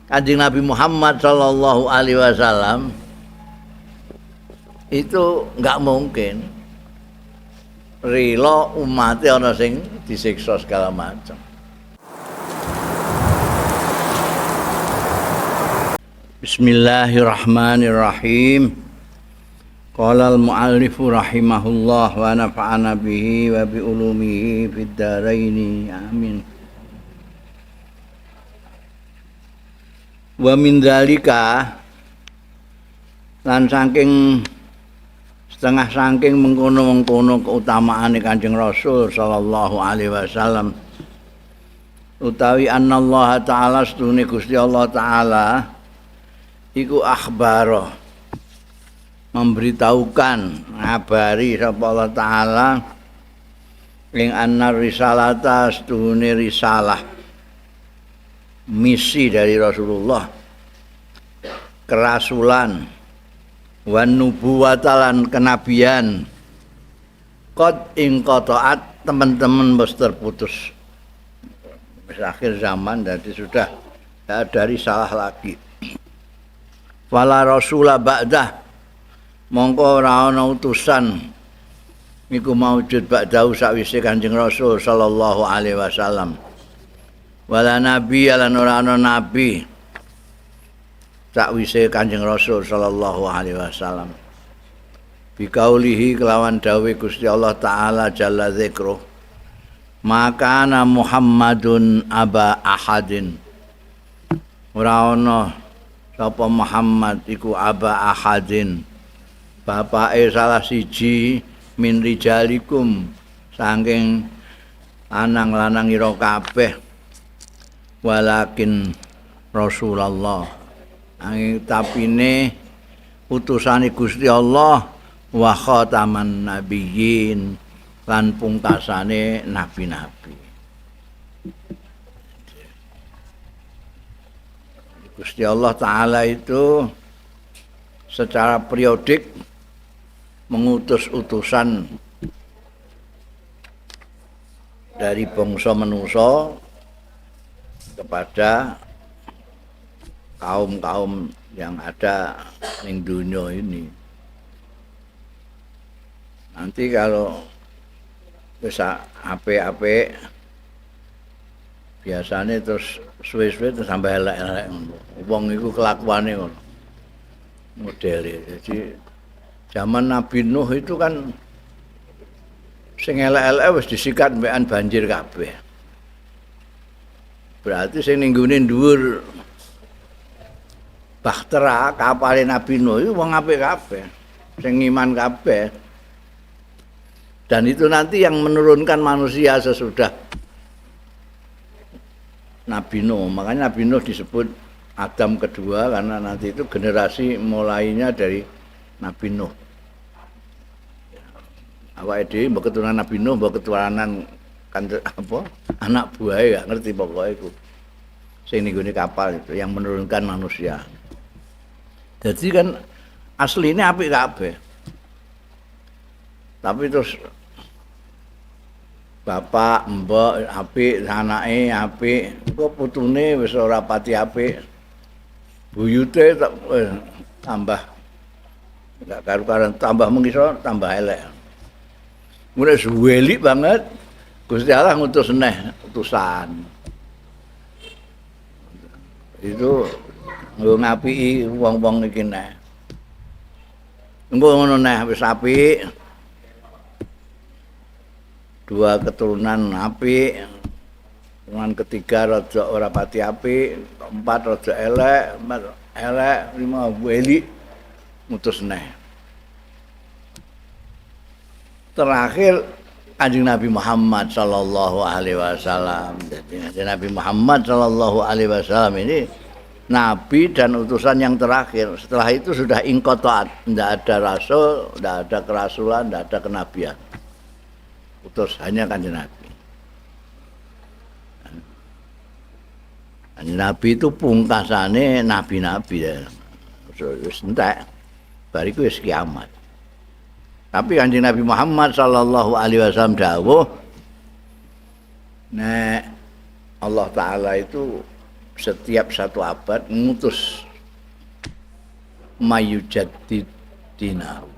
Kanjeng Nabi Muhammad sallallahu alaihi wasallam itu nggak mungkin rela umatnya ana sing disiksa segala macam. Bismillahirrahmanirrahim. Qala al-mu'allifu rahimahullah wa nafa'ana bihi wa bi ulumihi fid dharain. Amin. Wa min dzalika lan saking setengah saking mengkono-mengkono keutamaane Kanjeng Rasul sallallahu alaihi wasallam utawi annallaha ta'ala stune Gusti Allah taala iku akhbaro memberitahukan ngabari sapa Allah taala ing annar risalata stune risalah misi dari Rasulullah kerasulan wan nubuwatalan kenabian qad ing qataat teman-teman wis terputus wis akhir zaman jadi sudah tidak ada risalah lagi. Wala rasula ba'dah mongko ora ana utusan niku maujud ba'dahu sakwise Kanjeng Rasul sallallahu alaihi wasallam. Wala nabi lan ora ana nabi sakwise Kanjeng Rasul sallallahu alaihi wasallam. Bikaulihi kelawan dawuh Gusti Allah taala jalla dzikruh. Maka ana Muhammadun aba ahadin. Ora ana sapa Muhammad iku aba ahadin bapake salah siji min rijalikum saking lanang-lanang ira kabeh walakin Rasulullah angin tapine utusane Gusti Allah wa khataman nabiyyin lan pungkasane nabi-nabi. Gusti Allah Ta'ala itu secara periodik mengutus utusan dari bangsa manusia kepada kaum-kaum yang ada di dunia ini. Nanti kalau bisa apik-apik biasanya terus suwe-suwe terus sampai elek-elek wong iku kelakuane ngono modele. Jadi zaman Nabi Nuh itu kan sing elek-elek wis disikat mbekan banjir kabeh. Berarti sing ning nggone dhuwur bahtera kapale Nabi Nuh iku wong apik kabeh, sing iman kabeh. Dan itu nanti yang menurunkan manusia sesudah Nabi Nuh. Makanya Nabi Nuh disebut Adam kedua karena nanti itu generasi mulainya dari Nabi Nuh. Awake dhewe mbok keturunan Nabi Nuh, mbok keturunan kan apa? Anak buahe gak ngerti pokoknya iku. Sing ning kapal itu yang menurunkan manusia. Jadi kan aslinya apik kabeh. Tapi terus bapak, mbok apik, anake apik, kok putune wis ora pati apik. Buyute tambah enggak karu-karuan, tambah mengisor, tambah elek. Mulai suweli banget, Gusti Allah ngutus neh utusan. Itu nggo ngapiki wong-wong iki neh. Engko ngono neh wis apik. Dua keturunan apik, keturunan ketiga raja ora pati apik, keempat raja elek, lima weli mutus neh. Terakhir Kanjeng Nabi Muhammad sallallahu alaihi wasallam. Jadi Nabi Muhammad sallallahu alaihi wasallam ini nabi dan utusan yang terakhir. Setelah itu sudah inqataat, tidak ada rasul, tidak ada kerasulan, tidak ada kenabian. Utus hanya Kanjeng Nabi. Kanjeng Nabi itu pungkasane nabi-nabi ya. Wis entek. Bariku wis kiamat. Tapi Kanjeng Nabi Muhammad sallallahu alaihi wasallam dawuh nek Allah taala itu setiap satu abad ngutus mayujaddid dinahu.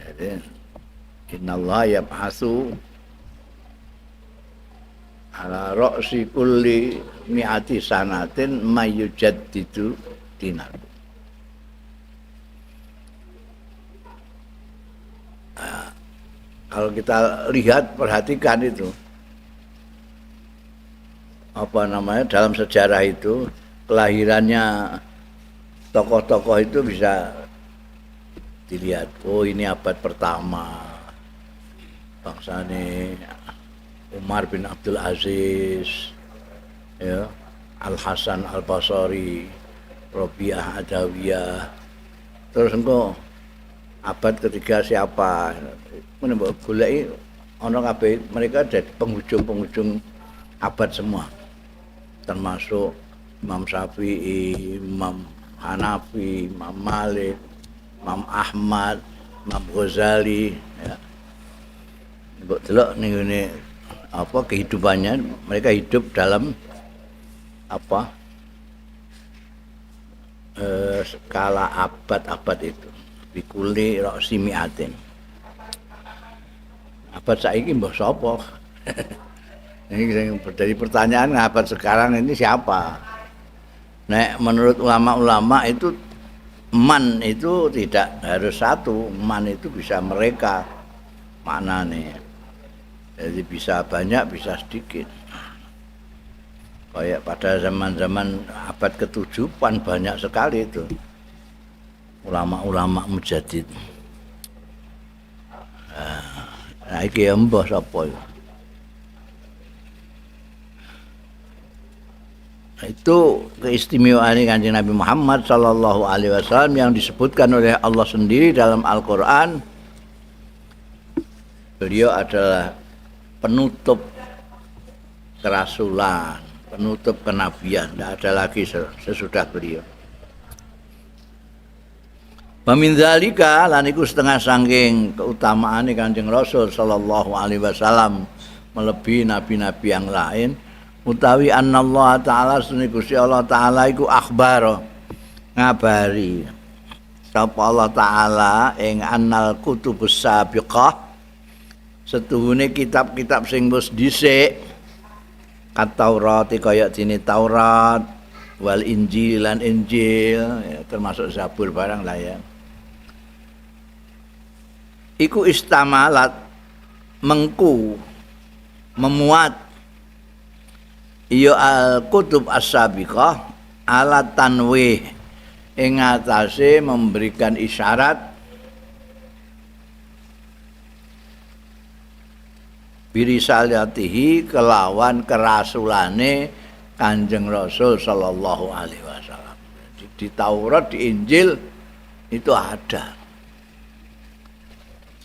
Jadi innallaha yab'atsu ala ra'si kulli mi'ati sanatin mayujaddidu dinahu. Nah, kalau kita lihat perhatikan itu apa namanya dalam sejarah itu kelahirannya tokoh-tokoh itu bisa dilihat. Oh ini abad pertama bangsa ini Umar bin Abdul Aziz, ya, Al Hasan Al Basri, Robiah Adawiyah. Terus engko abad ketiga siapa? Menembak goleki ana kabeh mereka dari penghujung-penghujung abad semua. Termasuk Imam Syafi'i, Imam Hanafi, Imam Malik, Imam Ahmad, Imam Ghazali, ya. Mbok delok ning ngene apa kehidupannya, mereka hidup dalam apa skala abad-abad itu. Bikuli roksi miatin. Abad saiki mbah sapa? Ini dari pertanyaan abad sekarang ini siapa? Nek menurut ulama-ulama itu man itu tidak harus satu, man itu bisa mereka maknanya. Jadi bisa banyak, bisa sedikit. Kayak pada zaman-zaman abad ke-7 banyak sekali itu ulama-ulama mujaddid. Nah, iki mbah sapa ya? Itu keistimewaan Kanjeng Nabi Muhammad sallallahu alaihi wasallam yang disebutkan oleh Allah sendiri dalam Al-Qur'an. Beliau adalah penutup kerasulan, penutup kenabian, tidak ada lagi sesudah beliau. Pamin dzalika lan iku setengah saking keutamaane Kanjeng Rasul sallallahu alaihi wasallam melebihi nabi-nabi yang lain. Utawi annallaha ta'ala sunni Gusti Allah taala iku akhbar ngabari sapa Allah taala ing annal kutubus sabiqah setuhune kitab-kitab sing wis dhisik kat Taurat kaya dene Taurat wal Injil lan Injil ya, termasuk Zabur barang lah ya. Iku istamalat mengku memuat ya al-kutub as-sabiqah ala tanwih ing atase memberikan isyarat birisalatihi kelawan kerasulane Kanjeng Rasul sallallahu alaihi wasallam. Di Taurat, di Injil itu ada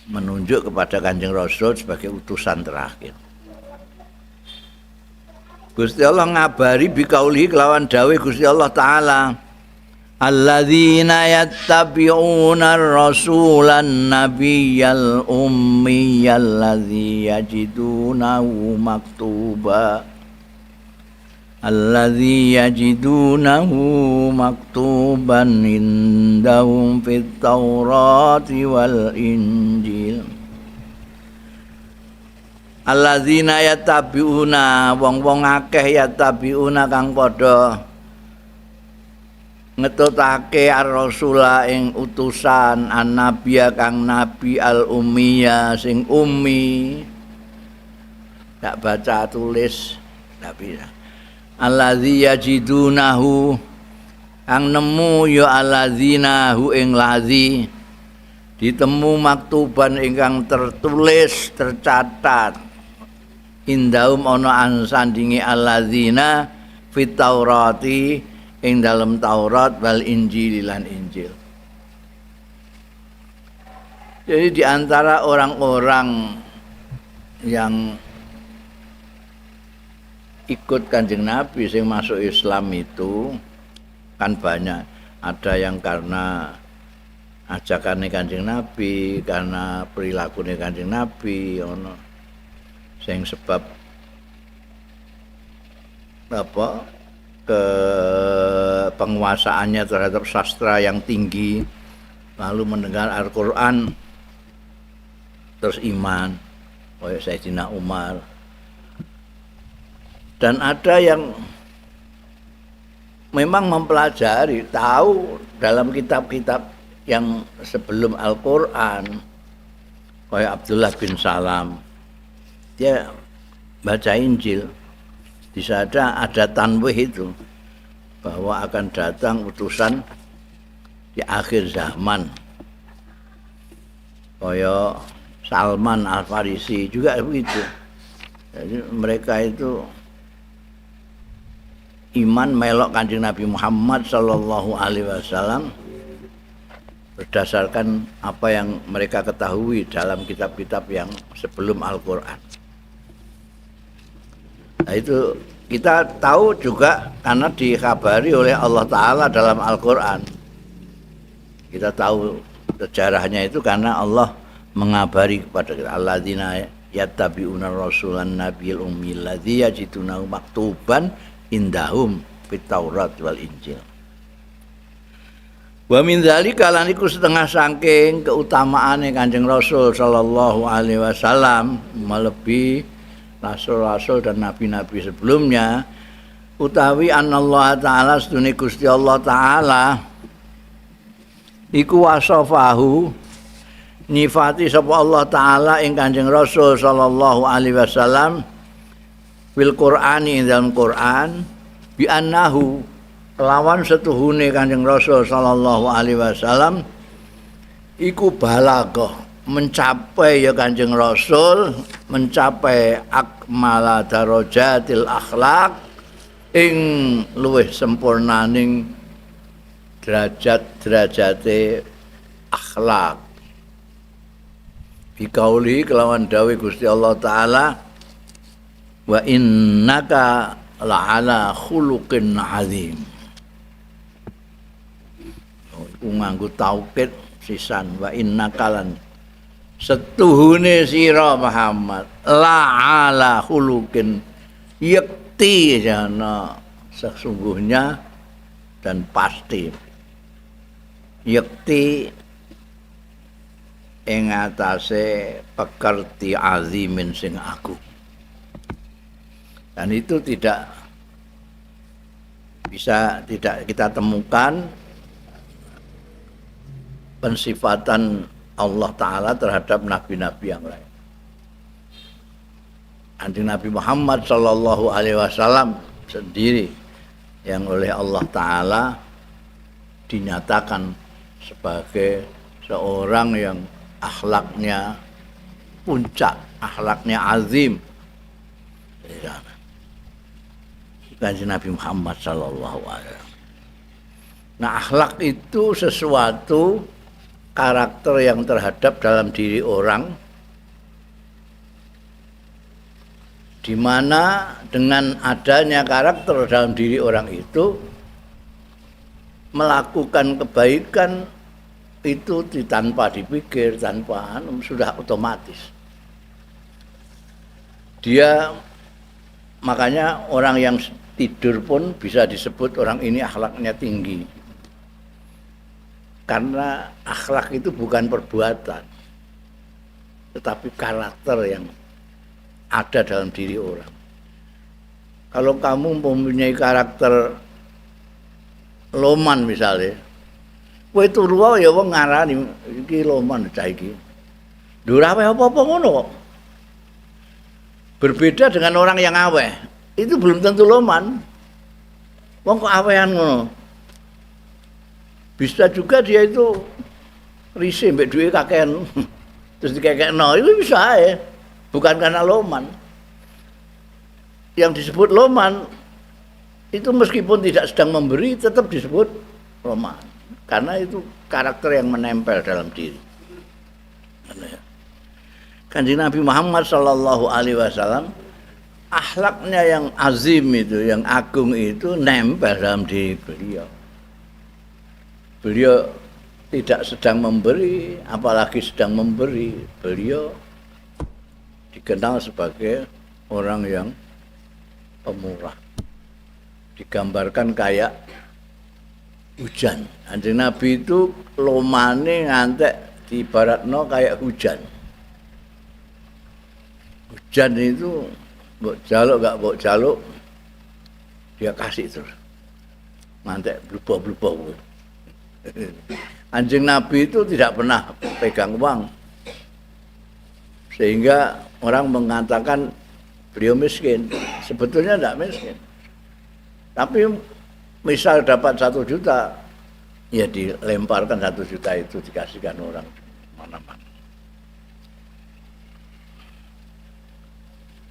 menunjuk kepada Kanjeng Rasul sebagai utusan terakhir. Gusti Allah ngabari bikauli kelawan dawuh Gusti Allah taala alladzina yattabi'una ar-rasulan nabiyyal ummiyal ladzi yajidunahu maktuba alladzi yajidunahu maktuban indahum fit taurati wal injil. Alladzina yattabi'una wong-wong akeh yattabi'una kang padha ngetutake ar-rasula ing utusan an-nabiyya kang nabi al-ummiyya sing ummi gak baca tulis gak bisa. Alladzi yajidunahu kang nemu ya alladzina hu ing ladzi ditemu maktuban ingkang tertulis tercatat indahum ana ansandingi alladzina fit taurati ing dalam Taurat wal Injil lan Injil. Jadi di antara orang-orang yang ikut Kanjeng Nabi sing masuk Islam itu kan banyak. Ada yang karena ajakannya Kanjeng Nabi, karena perilakunya Kanjeng Nabi, ono sing sebab apa ke penguasaannya terhadap sastra yang tinggi, lalu mendengar Al-Quran terus iman, kayak Sayyidina Umar. Dan ada yang memang mempelajari, tahu dalam kitab-kitab yang sebelum Al-Quran, kayak Abdullah bin Salam, dia baca Injil, di sana ada tanwih itu, bahwa akan datang utusan di akhir zaman, kayak Salman Al-Farisi juga begitu. Jadi mereka itu iman melok Kanjeng Nabi Muhammad sallallahu alaihi wasallam berdasarkan apa yang mereka ketahui dalam kitab-kitab yang sebelum Al-Qur'an. Nah, itu kita tahu juga karena dikhabari oleh Allah Ta'ala dalam Al-Qur'an. Kita tahu sejarahnya itu karena Allah mengabari kepada kita, alladzina yattabi'una rasulan nabiyil ummi alladzi yajidunahu maktuban indahum fit Taurat wal Injil. Wa min dzalika lan iku setengah saking keutamaane Kanjeng Rasul sallallahu alaihi wasallam melebihi rasul-rasul dan nabi-nabi sebelumnya, utawi anallaha taala sedune Gusti Allah taala iku wasafahu nifati sapa Allah taala ing Kanjeng Rasul sallallahu alaihi wasallam fil Qur'ani ing dalam Quran bi annahu lawan setuhune Kanjeng Rasul sallallahu alaihi wasallam iku balaghah, mencapai ya Kanjeng Rasul mencapai akmala darajatil akhlak ing luwih sempurnaning derajat-derajate akhlak. Bikauli kelawan dawuh Gusti Allah taala, wa innaka la'ala khuluqin azim. Iku nganggo taukid sisan, wa innaka lan setuhune sira Muhammad la'ala khuluqin, yakti jana sesungguhnya dan pasti, yakti ing atase pekerti azimin sing agung. Dan itu tidak kita temukan pensifatan Allah Ta'ala terhadap nabi-nabi yang lain. Kanjeng Nabi Muhammad sallallahu alaihi wasallam sendiri yang oleh Allah Ta'ala dinyatakan sebagai seorang yang akhlaknya puncak, akhlaknya azim. Kanjeng Nabi Muhammad sallallahu alaihi wasallam. Nah, akhlak itu sesuatu karakter yang terhadap dalam diri orang, di mana dengan adanya karakter dalam diri orang itu melakukan kebaikan itu tanpa dipikir, tanpa sudah otomatis. Dia makanya orang yang tidur pun bisa disebut orang ini akhlaknya tinggi. Karena akhlak itu bukan perbuatan, tetapi karakter yang ada dalam diri orang. Kalau kamu mempunyai karakter loman misalnya, kowe turu wae ya wong ngarani iki loman cah iki. Ndura apa-apa ngono kok. Berbeda dengan orang yang aweh, itu belum tentu loman. Wong kok awehan ngono. Bisa juga dia itu risih mbek duwe kakean terus dikekekno, itu bisa ya. Bukan karena loman. Yang disebut loman itu meskipun tidak sedang memberi tetap disebut loman. Karena itu karakter yang menempel dalam diri. Kanjeng Nabi Muhammad sallallahu alaihi wasallam akhlaknya yang azim itu, yang agung itu nempel dalam diri beliau. Beliau tidak sedang memberi, apalagi sedang memberi. Beliau dikenal sebagai orang yang pemurah, digambarkan kayak hujan. Kanjeng Nabi itu lomane ngantek diibaratno kayak hujan. Hujan itu mbok jaluk gak mbok jaluk dia kasih terus. Ngantek blubah-blubah. Kanjeng Nabi itu tidak pernah pegang uang. Sehingga orang mengatakan beliau miskin. Sebetulnya tidak miskin. Tapi misal dapat 1 juta, ya dilemparkan 1 juta itu dikasihkan orang mana-mana.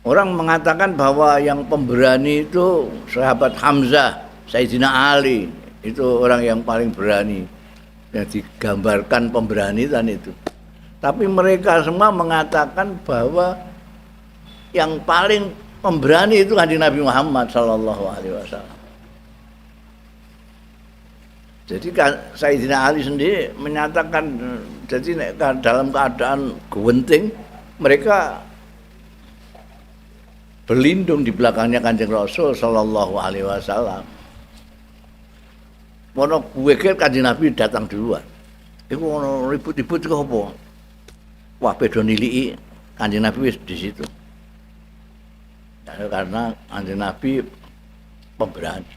Orang mengatakan bahwa yang pemberani itu sahabat Hamzah, Sayyidina Ali, itu orang yang paling berani. Yang digambarkan pemberanian itu. Tapi mereka semua mengatakan bahwa yang paling pemberani itu Kanjeng Nabi Muhammad sallallahu alaihi wasallam. Jadi Sayyidina Ali sendiri menyatakan, jadi dalam keadaan genting mereka berlindung di belakangnya Kanjeng Rasul sallallahu alaihi wasallam. Mono kuwe Kanjeng Nabi datang duluan. Iku ono ribut-ribut kok apa? Wah, beda niliki Kanjeng Nabi wis di situ. Karena Kanjeng Nabi pemberani.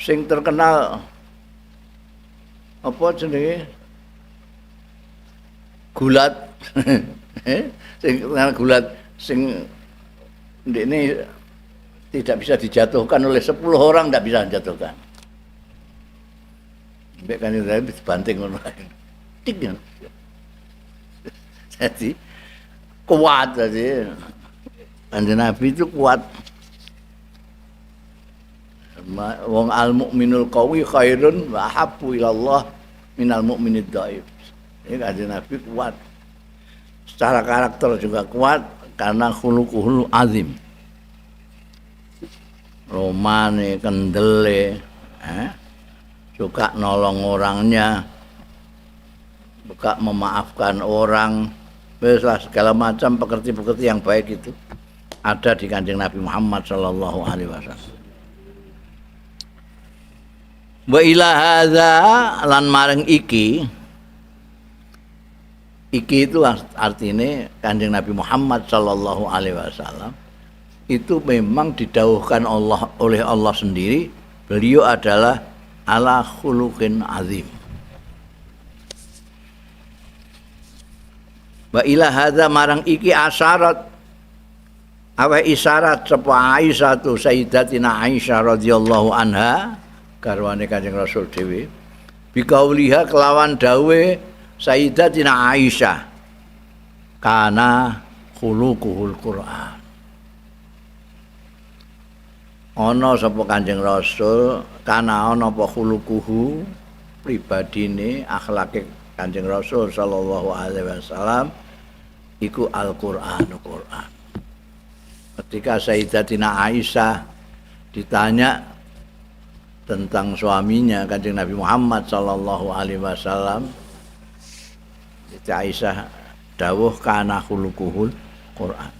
Sing terkenal apa jenenge? Gulat. Sing terkenal gulat sing ndekne tidak bisa dijatuhkan oleh 10 orang, tidak bisa dijatuhkan. Mbek Kanjeng Nabi dibanting ngono. Tik. Jadi kuat tadi. Kanjeng Nabi itu kuat. Wong al mukminul qawi khairun wa habbu ilallah minal mukminid dhaif. Ini Kanjeng Nabi kuat. Secara karakter juga kuat karena khuluquhul azim. Romane, kendele, suka nolong orangnya, suka memaafkan orang, segala macam pekerti-pekerti yang baik itu ada di Kanjeng Nabi Muhammad sallallahu alaihi wasallam. Wa ila hadza lan maring iki itu artinya Kanjeng Nabi Muhammad sallallahu alaihi wasallam itu memang didhawuhkan Allah oleh Allah sendiri, beliau adalah ala khuluqin azim. Wa ila hadza marang iki asyarat awe isyarat sapa Aisyah tu Sayyidatina Aisyah radhiyallahu anha garwane Kanjeng Rasul dhewe bikauliha kelawan dawe Sayyidatina Aisyah kana khuluquhul Qur'an. Ana sapa Kanjeng Rasul kana ana apa khuluquhu pribadine akhlake Kanjeng Rasul sallallahu alaihi wasallam iku Al-Qur'an. Ketika Sayyidatina Aisyah ditanya tentang suaminya Kanjeng Nabi Muhammad sallallahu alaihi wasallam, Aisyah dawuh kana khuluquhul Qur'an.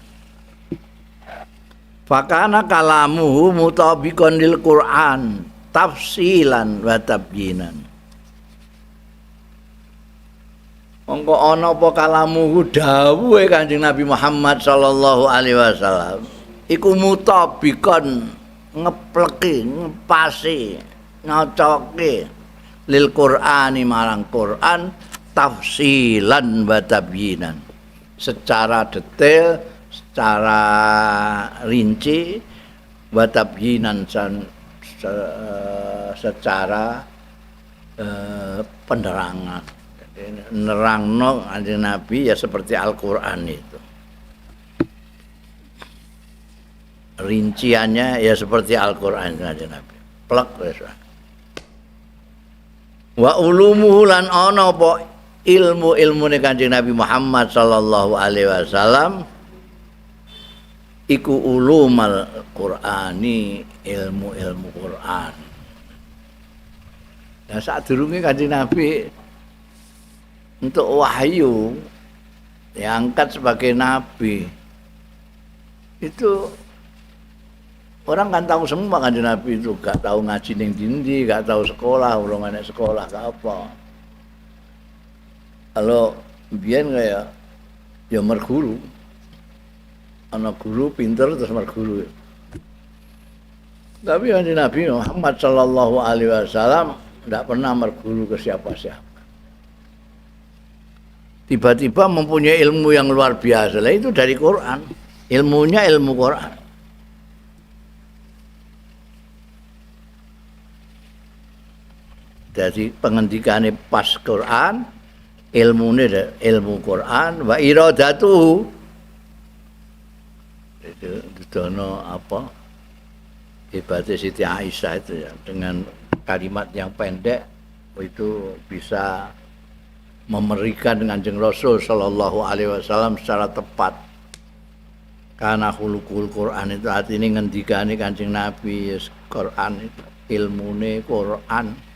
Fakana kalamuhu mutabiqan lil Qur'an tafsilan wa tabyinan. Mongko ana apa kalamuhu dawuhe Kanjeng Nabi Muhammad sallallahu alaihi wasallam iku mutabiqan ngepleki, ngepasi, ngocoke lil Qur'ani marang Qur'an tafsilan wa tabyinan. Secara detail, secara rinci, wa tabyinan secara penerangan. Jadi nerangno Kanjeng Nabi ya seperti Al-Qur'an itu. Rinciannya ya seperti Al-Qur'an Kanjeng Nabi. Plek wis. Wa ulumuhu lan ana apa ilmu-ilmune Kanjeng Nabi Muhammad sallallahu alaihi wasallam iku ulumal Qur'ani, ilmu-ilmu Qur'an. Nah sadurunge Kanjeng Nabi untuk wahyu diangkat sebagai nabi itu Orang kan tahu semua Kanjeng Nabi itu gak tahu ngaji ning dindi, gak tahu sekolah, urung ana sekolah gak apa. Kalau biyen kayak ya merguru. Ana guru pinter terus merguru. Tapi Kanjeng Nabi Muhammad sallallahu alaihi wasallam tidak pernah merguru ke siapa-siapa. Tiba-tiba mempunyai ilmu yang luar biasa. Lah itu dari Quran. Ilmunya ilmu Quran. Jadi pengendikane pas Quran, ilmune ilmu Quran, wa iradatuhu. Itu dono apa? Hebatnya Siti Aisyah itu ya, dengan kalimat yang pendek itu bisa memberikan Kanjeng Rasul sallallahu alaihi wasallam secara tepat. Karena khuluqul Quran itu artinya ngendikane Kanjeng Nabi Quran itu ilmune Quran.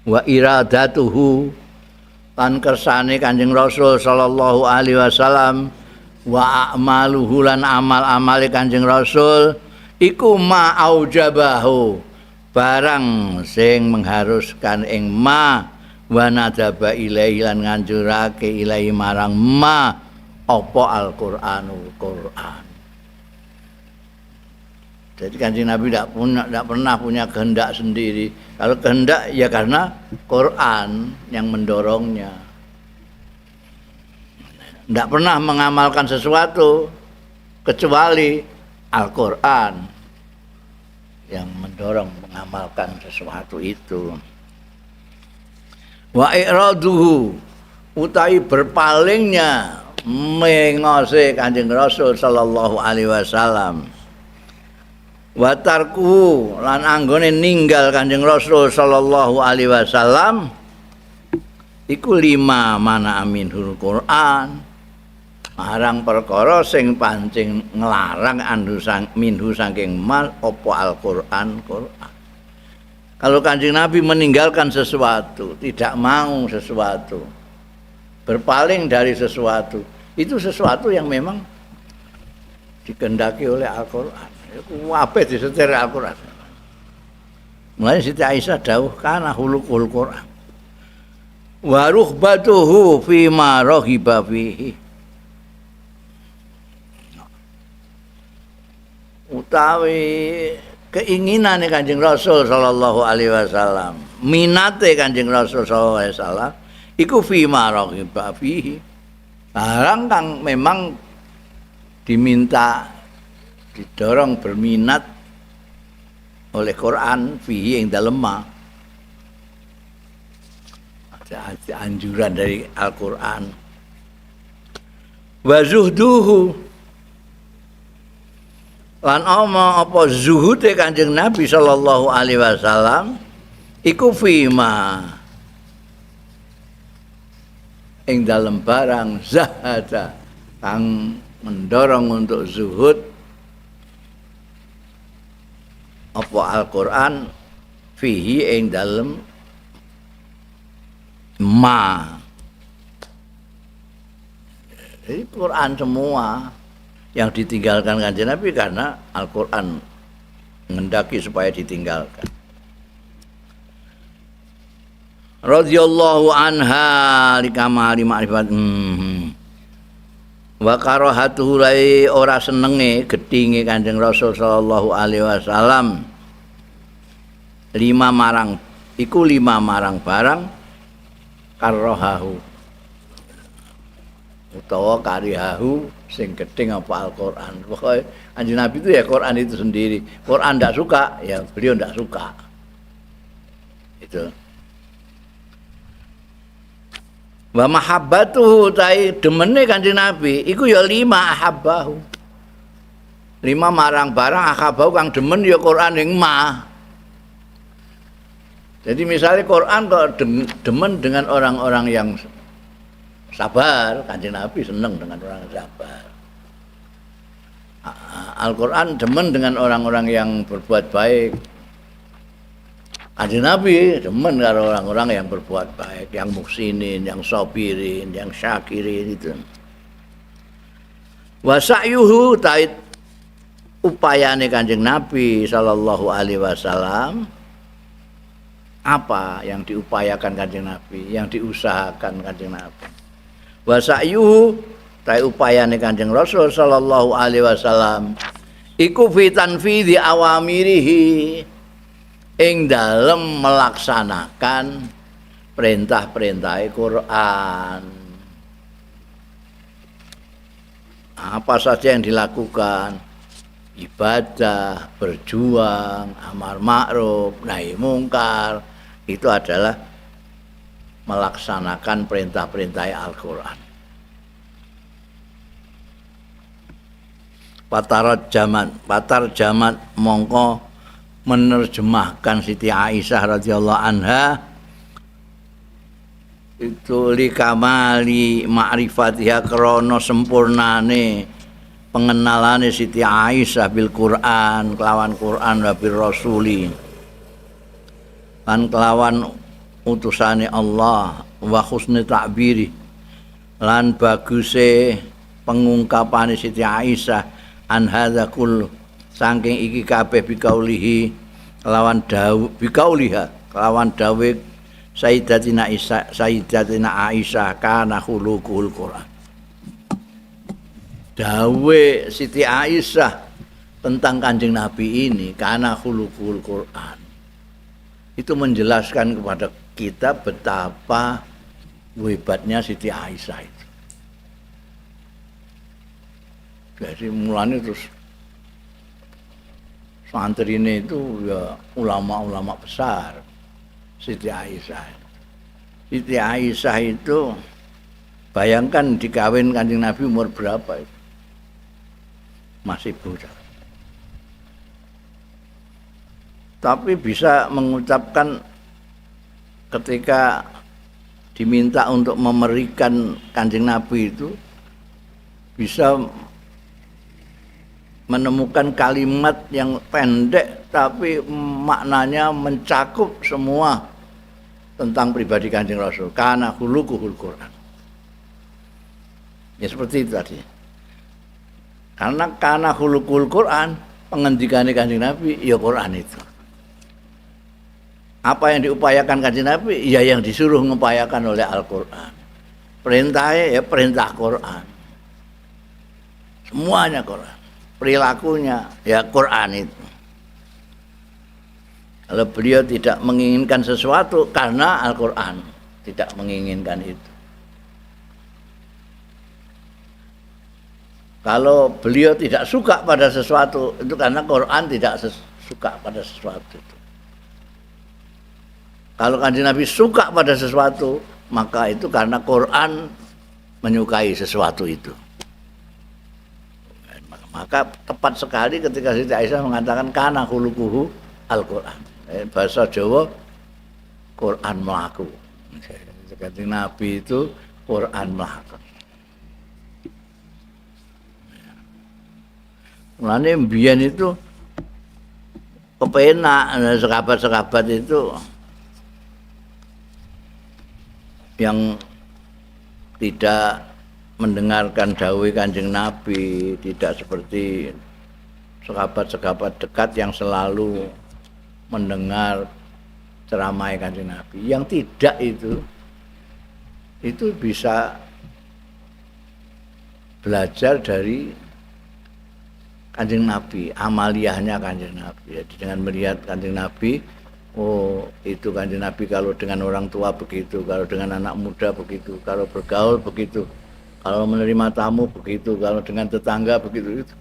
Wa iradatuhu lan kersane Kanjeng Rasul sallallahu alaihi wasallam wa a'maluhu lan amal-amale Kanjeng Rasul iku ma aujabahu barang sing mengharuskan ing ma wa nadaba ilaihi lan nganjurake ilahi marang ma apa Al-Qur'anul Qur'an. Jadi Kanjeng Nabi tidak pernah punya kehendak sendiri. Kalau kehendak ya karena Quran yang mendorongnya. Tidak pernah mengamalkan sesuatu kecuali Al-Quran yang mendorong mengamalkan sesuatu itu. Wa i'raduhu utawi berpalingnya mengose Kanjeng Rasul sallallahu alaihi wasallam. Wa tarku lan anggone ninggal Kanjeng Rasul sallallahu alaihi wasallam iku 5 mana aminul Quran marang perkara sing pancing nglarang minhu saking mal apa Al-Qur'an Quran. Kalau Kanjeng Nabi meninggalkan sesuatu, tidak mau sesuatu, berpaling dari sesuatu, itu sesuatu yang memang dikehendaki oleh Al-Qur'an. Apa disetir Al-Quran. Mulai Siti Aisyah dawuh kana khuluqul Quran. Wa ruhbatuhu fi ma raghiba fihi. Utawi keinginan Kanjeng Rasul sallallahu alaihi wasallam, minate Kanjeng Rasul sallallahu alaihi wasallam iku fi ma raghiba fihi. Barang kang memang diminta didorong berminat oleh Quran fihi ing dalem ma. Ada anjuran dari Al-Quran. Wa zuhduhu lan apa zuhude Kanjeng Nabi sallallahu alaihi wasallam iku fima ing dalem barang zahada kang mendorong untuk zuhud apa Al-Quran fihi ing dalem ma. Jadi Quran semua yang ditinggalkan Kanjeng Nabi karena Al-Quran mengendaki supaya ditinggalkan. Radhiyallahu anha likamali ma'rifat. Wa karahatuhu lai ora senenge gedhinge Kanjeng Rasul sallallahu alaihi wasallam 5 marang iku 5 marang barang karahahu utawa karihahu sing gedeng apa Al-Qur'an. Pokoke Kanjeng Nabi itu ya Quran itu sendiri. Quran ndak suka ya beliau ndak suka. Itu. Wa mahabbatuhu tai demene Kanjeng Nabi iku ya 5 ahabbahu. 5 marang barang ahabbahu kang demen ya Quran ing ma. Jadi misalnya Quran kok demen dengan orang-orang yang sabar, Kanjeng Nabi seneng dengan orang sabar. Al-Quran demen dengan orang-orang yang berbuat baik. Kanjeng Nabi demen karo orang-orang yang berbuat baik, yang muhsinin, yang sabirin, yang syakirin itu. Wa sa'yuhu tait upayane Kanjeng Nabi sallallahu alaihi wasallam, apa yang diupayakan Kanjeng Nabi, yang diusahakan Kanjeng Nabi. Wa sa'yuhu ta upayane Kanjeng Rasul sallallahu alaihi wasallam iku fi tanfidhi awamirihi, ing dalem melaksanakan perintah-perintah Quran. Apa saja yang dilakukan, ibadah, berjuang, amar ma'ruf, nahi mungkar, itu adalah melaksanakan perintah-perintah Al-Quran. Patar jaman mongko menerjemahkan Siti Aisyah radhiyallahu anha itu likamali ma'rifatiha krana sempurnane pengenalane Siti Aisyah bil Quran, kelawan Quran wa bil rasuli, lan kelawan utusane Allah, wa husni ta'biri, lan baguse pengungkapane Siti Aisyah an hadza kullu, saking iki kabeh bikaulihi, kelawan dawu bikauliha, kelawan dawe Sayyidatina Aisyah kana khuluqul Quran. Dawe Siti Aisyah tentang Kanjeng Nabi ini karena khuluqul Quran, itu menjelaskan kepada kita betapa hebatnya Siti Aisyah itu. Jadi mulanya terus santrine itu ya ulama-ulama besar. Siti Aisyah. Siti Aisyah itu bayangkan dikawin Kanjeng Nabi umur berapa itu? Masih bocah. Tapi bisa mengucapkan ketika diminta untuk memerikan Kanjeng Nabi itu bisa menemukan kalimat yang pendek tapi maknanya mencakup semua tentang pribadi Kanjeng Rasul. Kana khuluquhul Quran. Ya seperti itu tadi. Karena kana khuluquhul Quran, pengendikane Kanjeng Nabi ya Quran itu. Apa yang diupayakan Kanjeng Nabi ya yang disuruh mengupayakan oleh Al-Qur'an. Perintahnya ya perintah Quran. Semuanya Quran. Perilakunya ya Quran itu. Kalau beliau tidak menginginkan sesuatu karena Al-Quran tidak menginginkan itu. Kalau beliau tidak suka pada sesuatu itu karena Quran tidak suka pada sesuatu itu. Kalau Kanjeng Nabi suka pada sesuatu, maka itu karena Quran menyukai sesuatu itu. Maka tepat sekali ketika Siti Aisyah mengatakan kana khuluquhu Al-Quran. Bahasa Jawa Quran mlaku. Kanjeng Nabi itu Quran mlaku. Mulane mbiyen itu kepenak sahabat-sahabat itu yang tidak mendengarkan dawuh Kanjeng Nabi, tidak seperti sahabat-sahabat dekat yang selalu mendengar ceramah Kanjeng Nabi. Yang tidak itu bisa belajar dari Kanjeng Nabi, amaliyahnya Kanjeng Nabi. Jadi dengan melihat Kanjeng Nabi, oh itu Kanjeng Nabi kalau dengan orang tua begitu, kalau dengan anak muda begitu, kalau bergaul begitu, kalau menerima tamu begitu, kalau dengan tetangga begitu, itu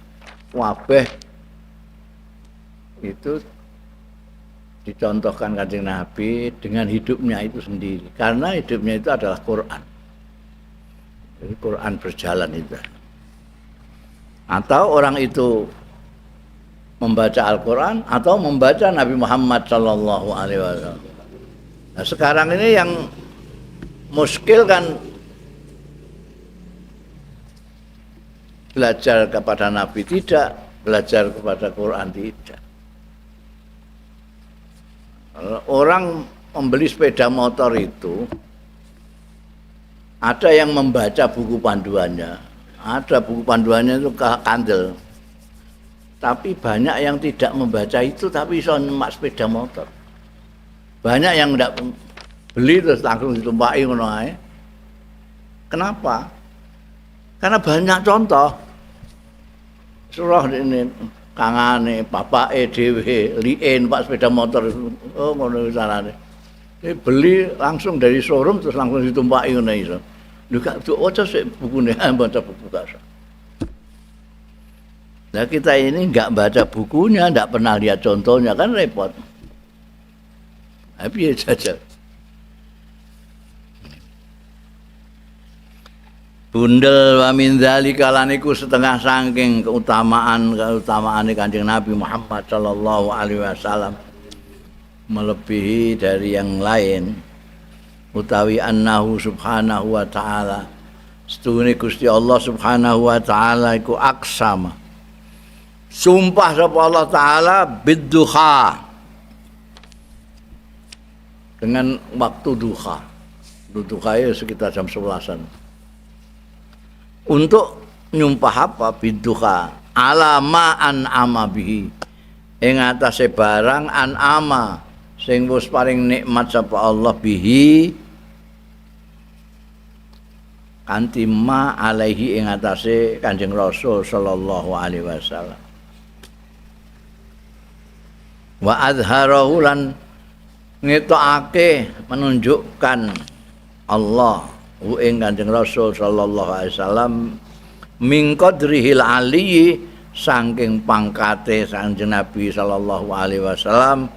wabeh itu dicontohkan Kanjeng Nabi dengan hidupnya itu sendiri. Karena hidupnya itu adalah Quran. Jadi Quran berjalan itu. Atau orang itu membaca Al-Quran atau membaca Nabi Muhammad Sallallahu Alaihi Wasallam. Nah sekarang ini yang muskil kan belajar kepada Nabi tidak, belajar kepada Quran tidak. Orang membeli sepeda motor itu ada yang membaca buku panduannya, ada buku panduannya itu kandel, Tapi banyak yang tidak membaca itu tapi iso nyemak sepeda motor. Banyak yang tidak beli terus langsung ditumpaki ngono ae. Kenapa? Karena banyak contoh. Surah ini kangane bapake dhewe liin Pak sepeda motor. Oh ngono carane. Beli langsung dari showroom terus langsung ditumpaki ngono iso. Lho gak waca sik bukune, baca buku gak. Nah kita ini nggak baca bukunya, nggak pernah lihat contohnya, kan repot. Tapi ya saja. Bundel wa min dzalika lan iku setengah saking keutamaan Kanjeng Nabi Muhammad sallallahu alaihi wasallam melebihi dari yang lain utawi annahu subhanahu wa ta'ala setune Gusti Allah subhanahu wa ta'ala iku aksama sumpah sapa Allah taala bidduha dengan waktu duha. Duha ya sekitar jam 11-an. Untuk nyumpah apa bidduha ala ma an'ama bihi ing atase barang an'ama sing wis paring nikmat sapa Allah bihi kanthi ma alaihi ing atase Kanjeng Rasul sallallahu alaihi wasallam. Wa azharahu lan ngetokake menunjukkan Allah ing Kanjeng Rasul sallallahu alaihi wasallam min qadrihil aliyyi saking pangkate Kanjeng Nabi sallallahu alaihi wasallam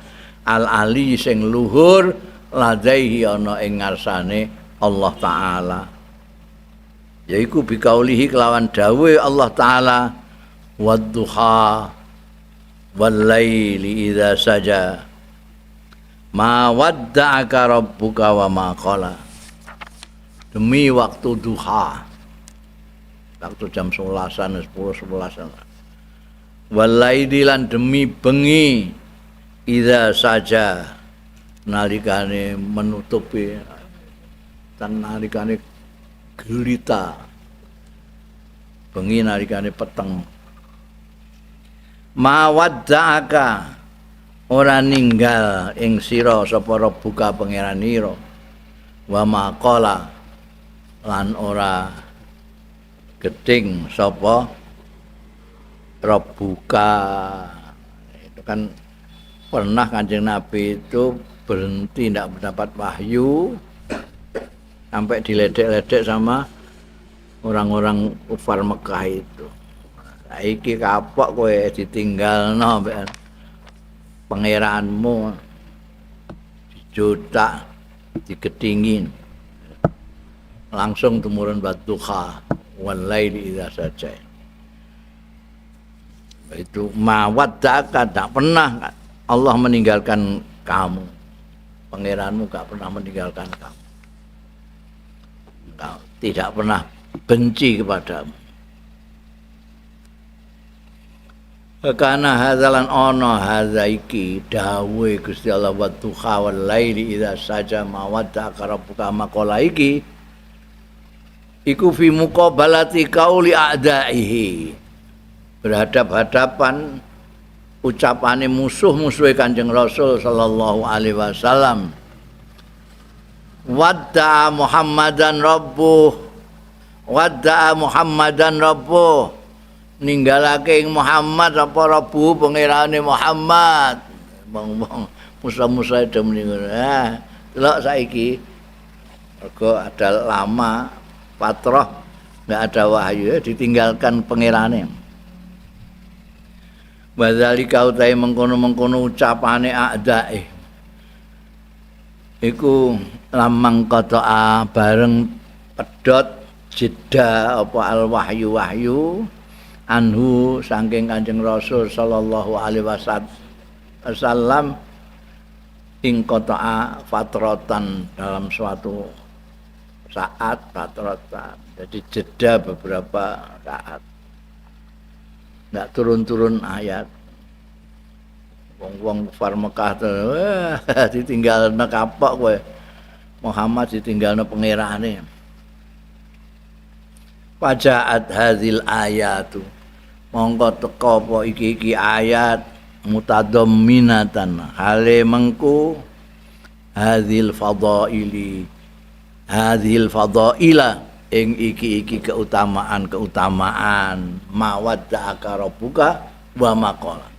al ali sing luhur ladaihi ana ing ngarsane Allah taala yaiku bikaulihi kelawan dawuh Allah taala wadduha wal-laili idza saja ma wadda'aka rabbuka wa ma qala demi waktu duha waktu jam 11-an 10-11-an wal-laili lan demi bengi idza saja nalikane menutupi dan nalikane gelita bengi nalikane peteng mawadda'aka ora ninggal ing sira sapa Rabbuka pangeranira wa maqala lan ora geding sapa Rabbuka. Itu kan pernah Kanjeng Nabi itu berhenti tidak mendapat wahyu sampai diledek-ledek sama orang-orang kufar Mekah itu. Saiki kapok kowe ditinggalno mbek pangeranmu dijotak digedingin langsung tumurun batuha wal laili idza saja itu mawaddaka tak pernah Allah meninggalkan kamu pangeranmu gak pernah meninggalkan kamu engkau tidak pernah benci kepadamu. Karena hazalan ono hazaiki dawuh Gusti Allah wa duha wal laili idza saja mawadda rabbuka maqala iki iku fi muqabalati qauli a'daihi berhadap-hadapan ucapane musuh-musuhe Kanjeng Rasul sallallahu alaihi wasallam wadda Muhammadan rabbuh ninggalake Muhammad apa Rabbu pangerane Muhammad wong musa-musa itu meninggal delok saiki mergo ada lama patrah enggak ada wahyu ditinggalkan pangerane wadzalika utai mengkono-mengkono ucapane a'dae iku lamang qata'a bareng pedhot jeda apa al wahyu anhu saking Kanjeng Rasul sallallahu alaihi wasallam ing qata'a fatratan dalam suatu saat fatratan jadi jeda beberapa saat enggak turun-turun ayat wong-wong kufar Mekah ditinggalna kapok kowe Muhammad ditinggalna pangerane Wajaat hadhil ayatu mongko teka apa iki ayat mutadamminatan hale mengku hadhil fadaila ing iki keutamaan mawadda'aka rabbuka wa maqala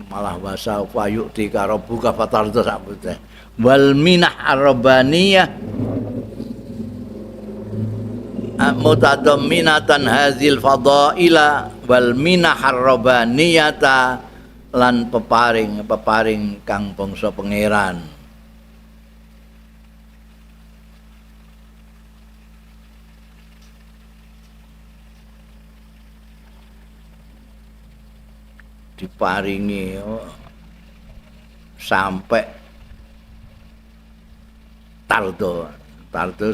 malah wasa fayu'ti rabbuka fatarda sabute wal minah ar-rabbaniyah mutadamminatan hadzal fadaila wal minah ar-rabbaniyata lan peparing kang bangsa pangeran diparingi sampai tardo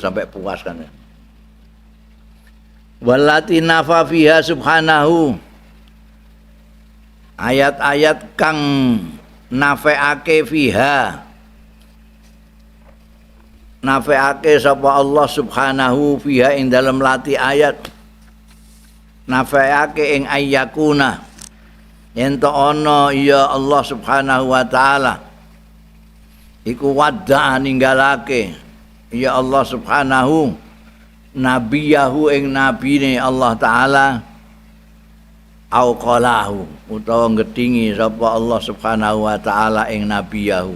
sampai puas kan. Wallati nafa fiha subhanahu ayat-ayat kang nafeake fiha nafeake sapa Allah subhanahu fiha ing dalam lati ayat nafeake ing ayyakuna ento ana ya Allah subhanahu wa ta'ala iku wadda'a ninggalake ya Allah subhanahu nabiyahu ing nabine Allah ta'ala au qalahu utawa ngedingi sapa Allah subhanahu wa ta'ala ing nabiyahu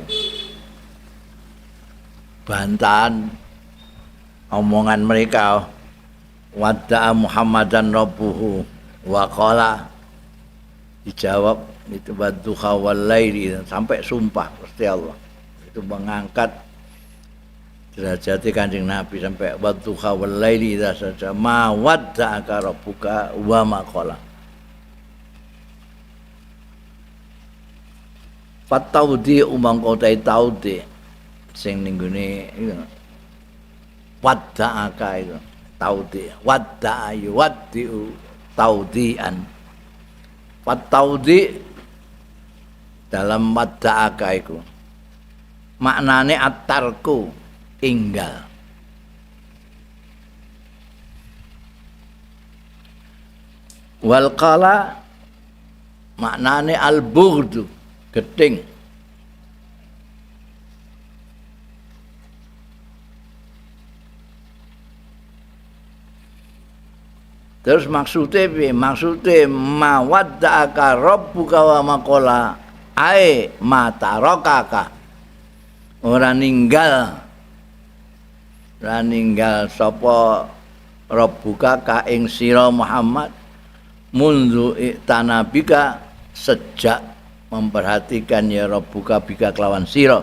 bantahan omongan mereka wadda'a Muhammadan rabbuhu wa qala dijawab itu wadduha wal laili sampai sumpah Gusti Allah itu mengangkat derajat Kanjeng Nabi sampai wadduha wal laili saja ma wadda'aka rabbuka wa ma qala fataudi umang kotai taudi sing ning gone wadda'aka itu taudi wadda'a yuwaddi'u taudian Fataudi dalam wadda'aka iku maknane at-tarku tinggal wal qala maknane al-bughdu gedeng terus maksudnya mawadda'aka rabbuka wa maqala ae matarokaka ora ninggal sapa rabbuka ka ing sira Muhammad mundu tanabika sejak memperhatikan ya rabbuka bika kelawan sira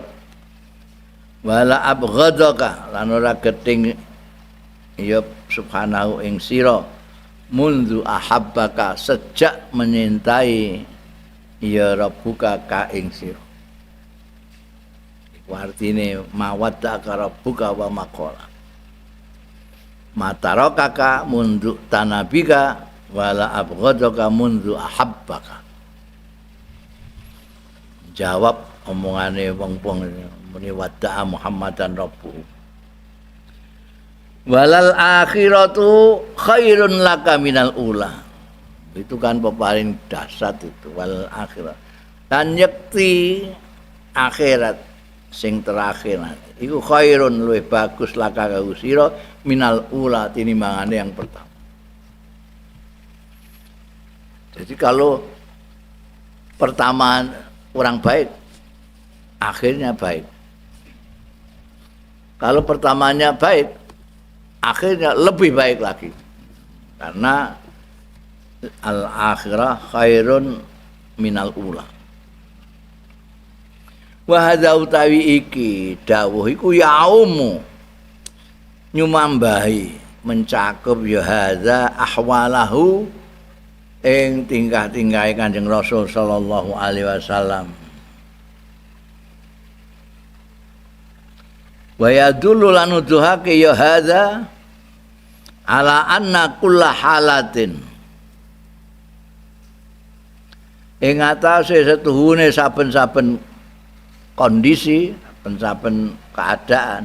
wala abghadaka lan ora geting ya subhanahu ing sira mundu ahabbaka sejak menyintai ya rabbuka ka ing sira iku artine mawaddaka rabbuka wa maqala matarokaka mundu tanabika wala abghadaka mundu ahabbaka jawab omongane wong-wong muni wadda'a Muhammadan rabbuhu walal akhiratu khairun laka minal ula itu kan paling dasar itu wal akhirat dan yakti akhirat sing terakhir iku khairun luwih bagus laka kanggo sira minal ula tinimbangane yang pertama jadi kalau pertama kurang baik akhirnya baik kalau pertamanya baik akhirnya lebih baik lagi karena al-akhirah khairun minal ula wa hadza utawi iki dawuh iku yaumu nyumambahi mencakup ya hadza ahwalahu ing tingkah-tingkahe Kanjeng Rasul sallallahu alaihi wasallam wa yadullu lan nuduhake ya hadza ala anna kulla halatin ing atase setuhune saben-saben kondisi saben keadaan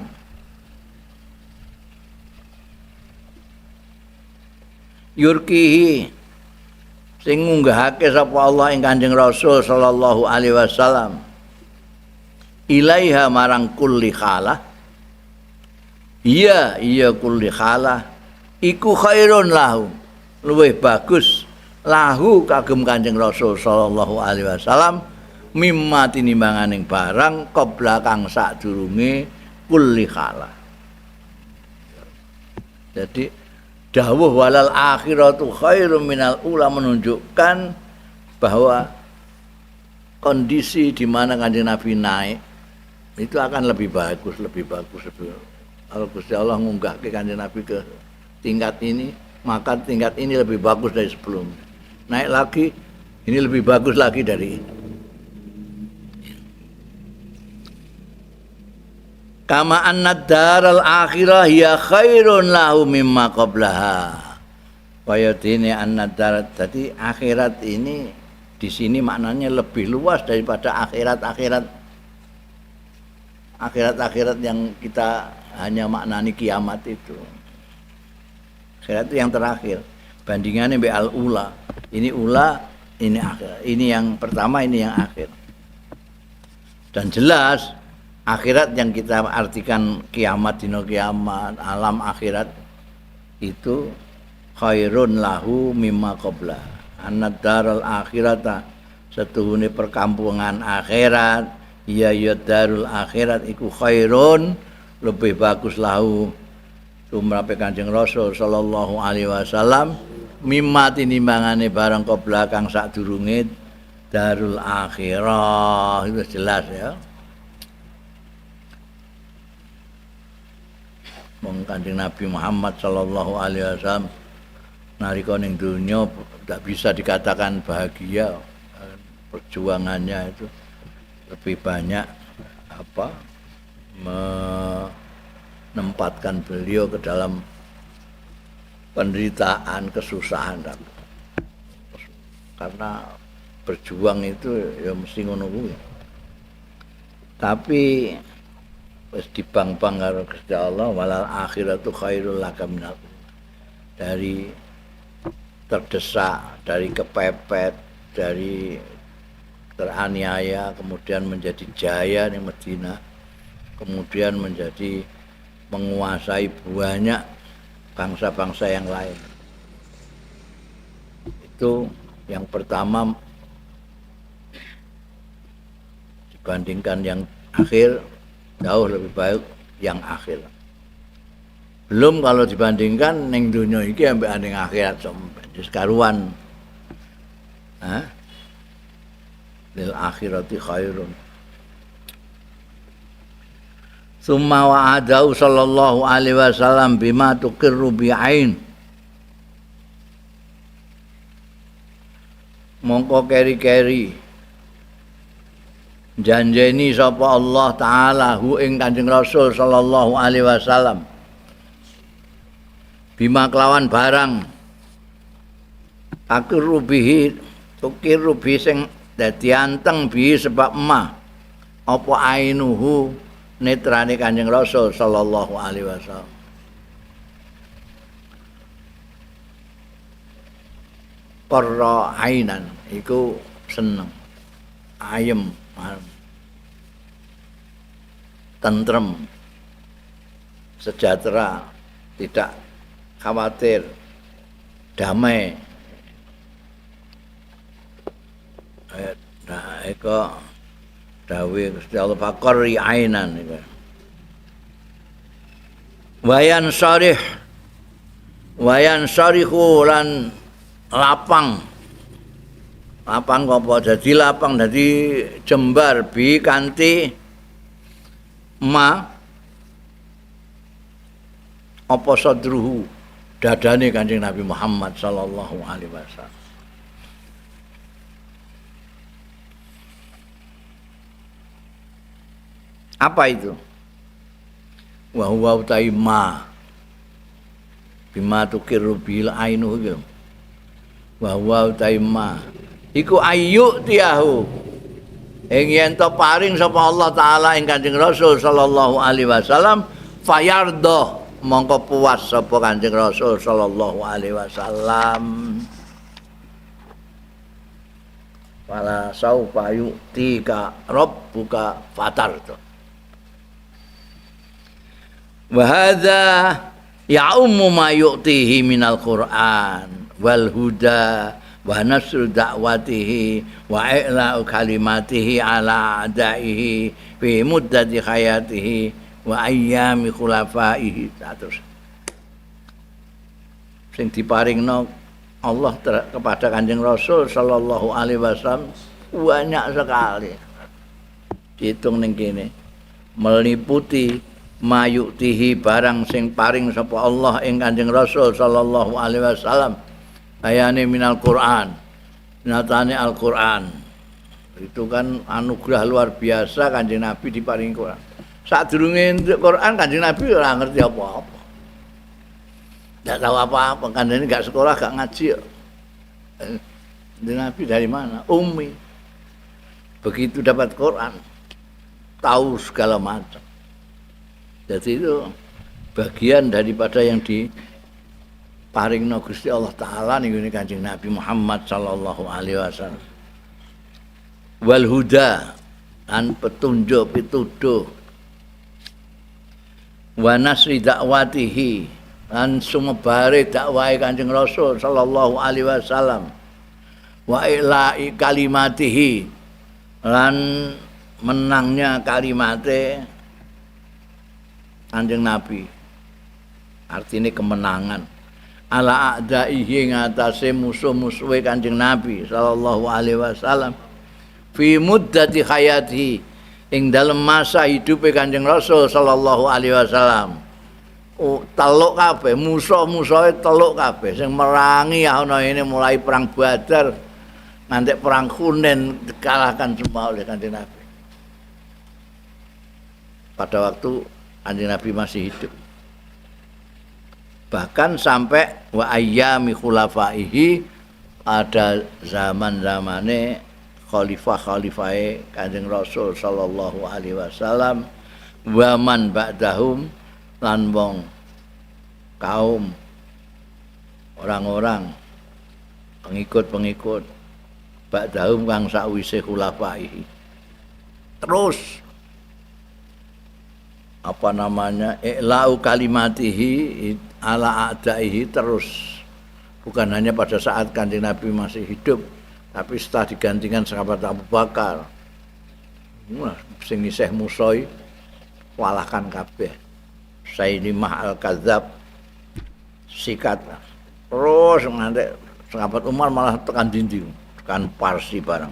yurkihi sing ngunggahake sapa Allah ing Kanjeng Rasul sallallahu alaihi wasallam ilaiha marang kulli khalah iya kulli khalah iku khairun lahu luwih bagus lahu kagem Kanjeng Rasul sallallahu alaihi wasallam mimma tinimbanganing barang qabla kang sadurunge kulli khalah. Jadi dawuh walal akhiratu khairum minal ula menunjukkan bahwa kondisi di mana Kanjeng Nabi naik itu akan lebih bagus. Kalau Gusti Allah ngunggahke Kanjeng Nabi ke tingkat ini, maka tingkat ini lebih bagus dari sebelumnya. Naik lagi, ini lebih bagus lagi dari ini. Kama anna daral akhirah ya khairun lahu mimma qablaha. Kaya dene anna darat, jadi akhirat ini di sini maknanya lebih luas daripada akhirat yang kita hanya maknani kiamat itu. Akhirat itu yang terakhir. Bandingannya be al ula. Ini ula, ini akhir. Ini yang pertama, ini yang akhir. Dan jelas akhirat yang kita artikan kiamat, dino kiamat, alam akhirat itu khairun lahu mimma qabla. Annad daral akhirata setuhune perkampungan akhirat, ya darul akhirat iku khairun lebih bagus lahu tumrape Kanjeng Rasul sallallahu alaihi wasallam mimma tinimbangane barang qabla kang sadurunge darul akhirah. Itu jelas ya. Kanjeng Nabi Muhammad sallallahu alaihi wasallam nalika ning donya tidak bisa dikatakan bahagia, perjuangannya itu lebih banyak menempatkan beliau ke dalam penderitaan, kesusahan, karena berjuang itu ya mesti ngono kuwi. Tapi wis dibang-bang karo Gusti Allah walal akhiratu khairul laka minal dari terdesak, dari kepepet, dari teraniaya kemudian menjadi jaya di Madinah, kemudian menjadi menguasai banyak bangsa-bangsa yang lain. Itu yang pertama dibandingkan yang akhir jauh lebih baik yang akhir. Belum kalau dibandingkan ning dunia iki ambek ning akhirat sampe sekaruan. Lil akhirati khairun. Summa wa'adahu sallallahu alaihi wasallam bima tuqirru bi'ain. Mongko keri-keri janjeni sapa Allah taala hu ing Kanjeng Rasul sallallahu alaihi wasallam bima kelawan barang tukiru bihi sing dadi anteng bihi sebab ma apa ainuhu netrane Kanjeng Rasul sallallahu alaihi wasallam. Qarra ainan iku seneng ayem tentrem, sejahtera, tidak khawatir, damai. Nah, eko dawuh Gusti Allah faqarri ainan iku. Wayan syarihu lan lapang apa jadi lapang jadi jembar bi kanthi ma apa sadruhu dadane Kanjeng Nabi Muhammad sallallahu alaihi wasallam. Apa itu? Wa huwa taima bima tukiru bil ainu gitu. Wa huwa taima iku ayu tiahu ing yen to paring sapa Allah taala ing Kanjeng Rasul sallallahu alaihi wasallam fayardha mongko puas sapa Kanjeng Rasul sallallahu alaihi wasallam. Wala saufa yu'tika rabbuka fatarda. Wa hadza ya'ummu ma yu'tihi minal Qur'an wal huda wa nasru da'watihi wa i'la'u kalimatihi ala a'da'ihi fi muddati hayatihi wa ayyami khulafaihi. Terus sing diparingno Allah kepada Kanjeng Rasul sallallahu alaihi wasallam banyak sekali. Dihitung ning kene meliputi mayuktihi barang sing paring sapa Allah ing Kanjeng Rasul sallallahu alaihi wasallam ayane minal Quran. Nyatane Al-Qur'an. Itu kan anugerah luar biasa Kanjeng Nabi diparingi Quran. Sadurunge Quran Kanjeng Nabi ora ngerti apa-apa. Tidak tahu apa-apa, kan ini gak sekolah, gak ngaji. Nabi dari mana? Ummi. Begitu dapat Quran, tahu segala macam. Jadi itu bagian daripada yang diparingno Gusti Allah Ta'ala nih Kanjeng Nabi Muhammad sallallahu alaihi wasallam. Wal huda, dan petunjuk pituduh. Wa nasri dakwatihi, dan sumebare dakwahe Kanjeng Rasul sallallahu alaihi wasallam. Wa ila'i kalimatihi, lan menangnya kalimate Kanjeng Nabi. Artinya kemenangan ala a'daihi ngatasé musuh-musuhe Kanjeng Nabi sallallahu alaihi wasallam fi muddati hayati ing dalem masa hidupe Kanjeng Rasul sallallahu alaihi wasallam. Teluk kabeh, musuh-musuhe teluk kabeh sing merangi ana ini mulai perang Badar nganti perang Hunain dikalahkan semua oleh Kanjeng Nabi. Pada waktu Kanjeng Nabi masih hidup. Bahkan sampai wa ayyami khulafaihi, ada zaman-zamane khalifah-khalifahe Kanjeng Rasul sallallahu alaihi wasallam wa man ba'dahum, lan wong kaum orang-orang pengikut-pengikut ba'dahum kang sakwise khulafaihi. Terus apa namanya i'la'u kalimatihi ala a'daihi, terus bukan hanya pada saat Kanjeng Nabi masih hidup, tapi setelah digantikan sahabat Abu Bakar. Sing isih musoi walahkan kabeh. Sailimah al-Kadzab sikat terus nganti sahabat Umar malah tekan dinding, tekan Parsi barang.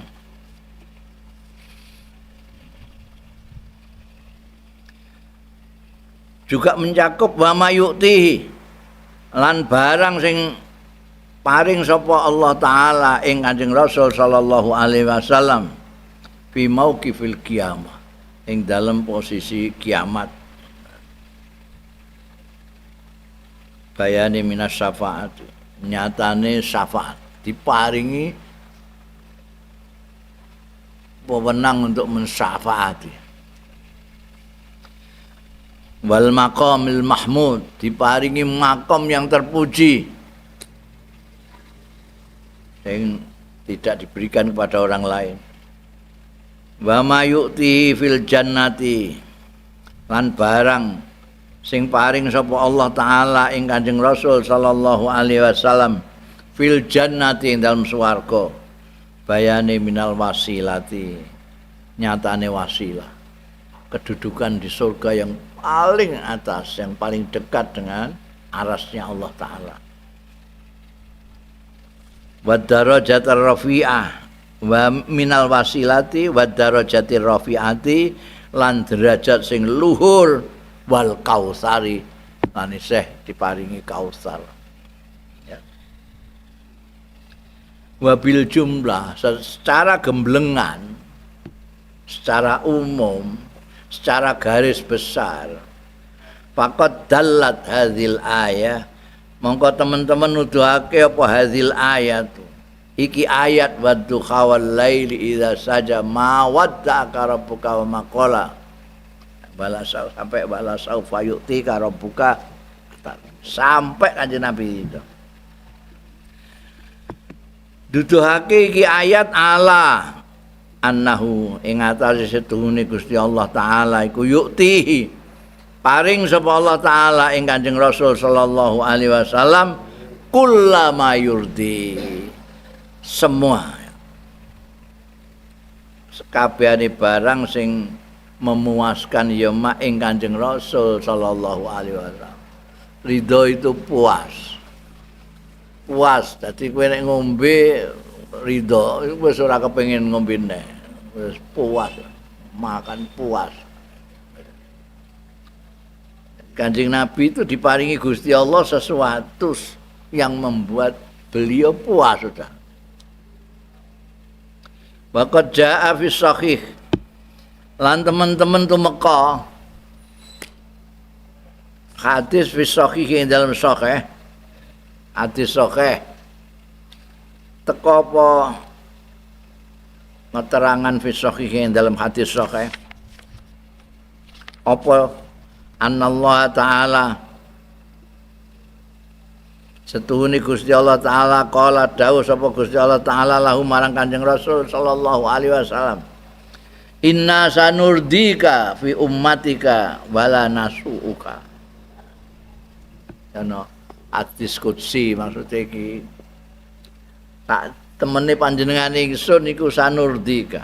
Juga mencakup wa mayu'tihi, lan barang sing paring sapa Allah Ta'ala ing Kanjeng Rasul sallallahu alaihi wasallam fi mauqifil qiyamah, ing dalam posisi kiamat. Bayani minas syafaat, nyatane syafaat diparingi wewenang untuk mensyafaati. Wal maqamil mahmud, diparingi makom yang terpuji yang tidak diberikan kepada orang lain. Wa ma yu'ti fil jannati, lan barang sing paring sapa Allah Ta'ala ing Kanjeng Rasul sallallahu alaihi wasallam fil jannati ing dalem swarga. Bayane minal wasilati, nyatane wasilah, kedudukan di surga yang paling atas, yang paling dekat dengan arasnya Allah Ta'ala. Wa darajatir rafi'ah, wa minal wasilati wa darajatir rafi'ati, lan derajat sing luhur, wal kausari, lan isih diparingi kausar. Ya. Wabil jumlah, secara gemblengan, secara umum, secara garis besar, faqad dallat hadhil ayah, mongko teman-teman nuduhake apa hadhil ayat, iki ayat wadduha wal laili idza saja ma wadda'aka rabbuka wa ma qala, sampai balasau fayu'tika rabbuka batal. Sampai Kanjeng Nabi itu. Duduhake iki ayat ala annahu ing atase setuhune Gusti Allah taala iku yukti paring sapa Allah taala ing Kanjeng Rasul sallallahu alaihi wasallam kullama yurdi semua sekabehane barang sing memuaskan ya mak ing Kanjeng Rasul sallallahu alaihi wasallam. Ridho itu puas. Puas. Dadi kowe nek ngombe ridho wis ora kepengin ngombe neh. Wis puas. Makan puas. Kanjeng Nabi itu diparingi Gusti Allah sesuatu yang membuat beliau puas sudah. Waqad jaa fi sahih lan teman-teman tumeka hadis fi sahih ing dalam sahih hadis sahih teko apa keterangan fi sahih ing dalam hadis sahih apa anallah taala setuhune Gusti Allah taala qala dawuh sapa Gusti Allah taala lahu marang Kanjeng Rasul sallallahu alaihi wasallam inna sanurdika fi ummatika wala nasuuka. Ana hadis qudsi maksudnya iki tak temene panjenengan ingsun iku sanurdika.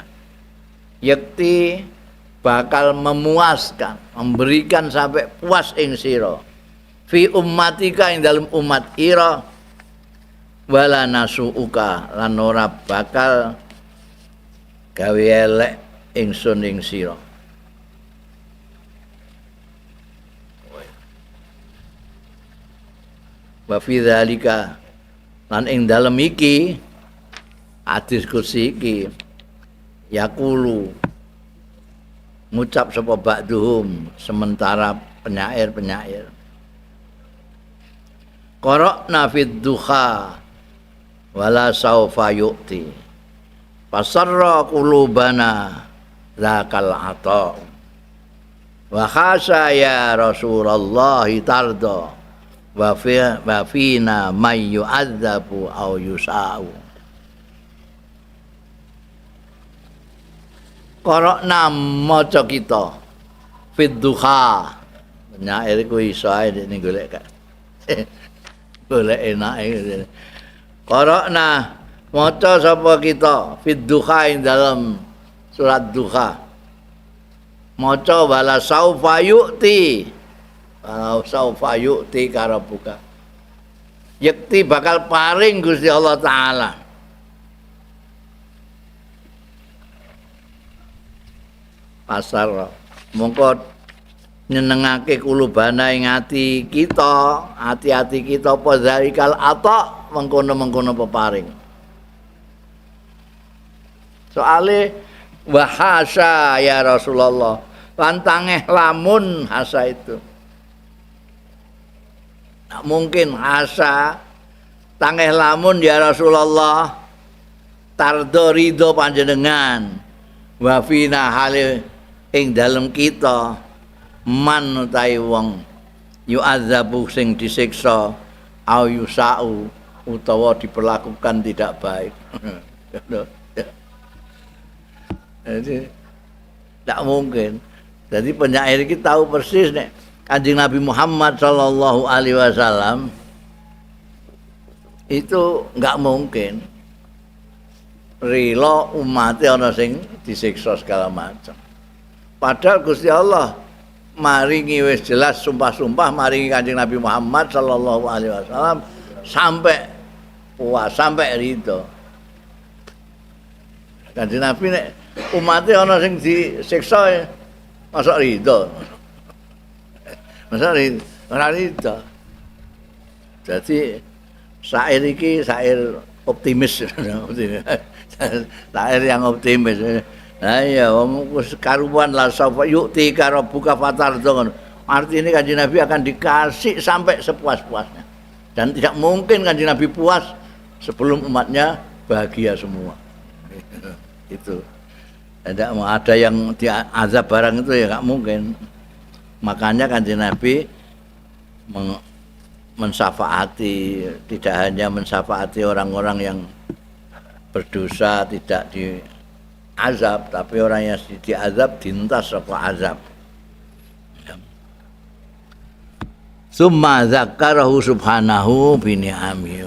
Yakti bakal memuaskan, memberikan sampai puas ing sira. Fi ummatika ing dalam umat ira wala nasuuka lan ora bakal gawe elek ingsun ing sira. Wa fi dzalika lan ing dalem iki hadis kursi iki yaqulu ngucap sapa ba'duhum sementara penyair-penyair qara'na fid duha wala saufa yu'ti fasarra qulubana zakal ata wa khasya ya Rasulullah tarda wa fina may yu'adzabu aw yusa'u. Qara'na maca kita fid duha penyair ku iso ae ning golek golek enake qara'na maca sapa kita fid duha ing dalam surat duha maca wala saufa yu'ti wala saufa yu'ti karabuka yakti bakal paring Gusti Allah taala pasar mongko nyenengake kulubana ing ati kita ati-ati kita apa zalikal ata mengkono-mengkono peparing soale wahasa ya Rasulullah lantangeh lamun hasa itu tak mungkin hasa tangeh lamun ya Rasulullah tardo ridho panjenengan wa fina hale ing dalem kita man utahe wong yu'adzabu sing disiksa au yusa'u utawa diperlakukan tidak baik. Jadi tidak mungkin. Jadi penyair kita tahu persis nek Kanjeng Nabi Muhammad sallallahu alaihi wasallam itu enggak mungkin rela umatnya ana sing disiksa segala macam. Padahal Gusti Allah maringi wis jelas sumpah-sumpah maringi Kanjeng Nabi Muhammad sallallahu alaihi wasallam sampai puas, sampai ridho. Kanjeng Nabi nek umate ana sing disiksa masa ridho. Masa ora ridho. Jadi syair iki syair optimis. Syair yang optimis. Nah iya, karuan lah safa yukti karo buka fatar dong. Artinya Kanjeng Nabi akan dikasih sampai sepuas-puasnya. Dan tidak mungkin Kanjeng Nabi puas sebelum umatnya bahagia semua. Itu. Tidak mau ada yang diazab barang itu ya nggak mungkin. Makanya Kanjeng Nabi mensyafaati, tidak hanya mensyafaati orang-orang yang berdosa tidak diazab, tapi orang yang diazab dintas apa azab. Summa dzakarahu subhanahu bi ni'ami.